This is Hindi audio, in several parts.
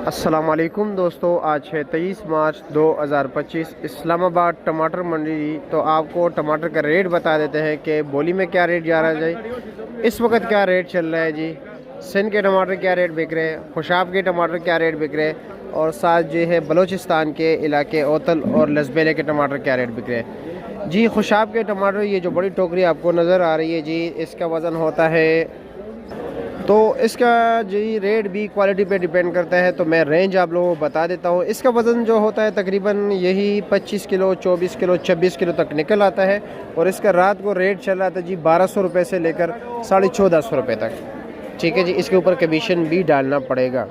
अस्सलाम वालेकुम दोस्तों, आज है 23 मार्च 2025 इस्लामाबाद टमाटर मंडी। तो आपको टमाटर का रेट बता देते हैं कि बोली में क्या रेट जा रहा है जी, इस वक्त क्या रेट चल रहा है जी, सिंध के टमाटर क्या रेट बिक रहे हैं, खुशाब के टमाटर क्या रेट बिक रहे हैं, और साथ जो है बलूचिस्तान के इलाके ओतल और लसबेले के टमाटर क्या रेट बिक रहे हैं जी। खुशाब के टमाटर, ये जो बड़ी टोकरी आपको नज़र आ रही है जी, इसका वज़न होता है, तो इसका जी रेट भी क्वालिटी पे डिपेंड करता है। तो मैं रेंज आप लोगों को बता देता हूँ। इसका वज़न जो होता है तकरीबन यही 25 किलो, 24 किलो, 26 किलो तक निकल आता है। और इसका रात को रेट चल रहा था जी 1200 रुपये से लेकर 1450 रुपये तक। ठीक है जी, इसके ऊपर कमीशन भी डालना पड़ेगा।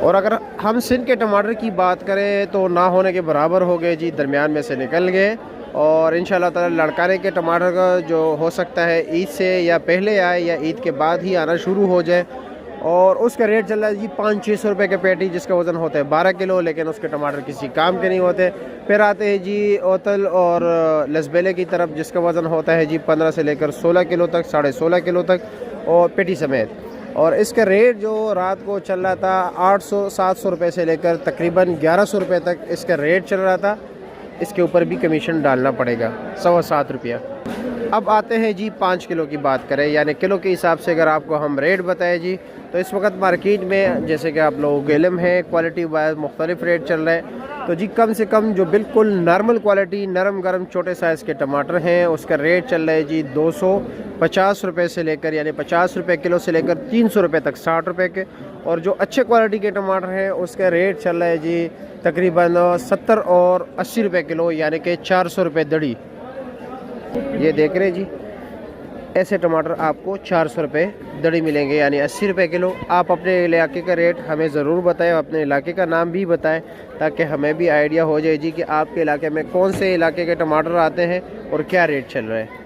और अगर हम सिंध के टमाटर की बात करें तो ना होने के बराबर हो गए जी, दरमियान में से निकल गए। और इंशाल्लाह ताला लड़काने के टमाटर का जो हो सकता है ईद से या पहले आए या ईद के बाद ही आना शुरू हो जाए। और उसका रेट चल रहा है जी 500-600 रुपये के पेटी, जिसका वज़न होता है 12 किलो, लेकिन उसके टमाटर किसी काम के नहीं होते। फिर आते हैं जी ओतल और लसबेले की तरफ, जिसका वज़न होता है जी 15 से लेकर 16 किलो तक, 16.5 किलो तक, और पेटी समेत। और इसका रेट जो रात को चल रहा था 800-700 रुपये से लेकर तकरीबन 1100 रुपये तक इसका रेट चल रहा था। इसके ऊपर भी कमीशन डालना पड़ेगा, 7.25 रुपया। अब आते हैं जी 5 किलो की बात करें, यानी किलो के हिसाब से अगर आपको हम रेट बताएं जी, तो इस वक्त मार्केट में जैसे कि आप लोगों को इल्म है, क्वालिटी वाइज मुख्तलिफ रेट चल रहे हैं। तो जी कम से कम जो बिल्कुल नॉर्मल क्वालिटी, नरम गरम छोटे साइज़ के टमाटर हैं, उसका रेट चल रहा है जी 250 रुपये से लेकर, यानी 50 रुपये किलो से लेकर 300 रुपये तक, 60 रुपये के। और जो अच्छे क्वालिटी के टमाटर हैं उसका रेट चल रहा है जी तकरीबन 70 और 80 रुपये किलो, यानी कि 400 रुपये दड़ी। ये देख रहे हैं जी, ऐसे टमाटर आपको 400 रुपये दड़ी मिलेंगे, यानी 80 रुपये किलो। आप अपने इलाके का रेट हमें ज़रूर बताएं, अपने इलाके का नाम भी बताएं, ताकि हमें भी आइडिया हो जाए जी कि आपके इलाके में कौन से इलाके के टमाटर आते हैं और क्या रेट चल रहा है।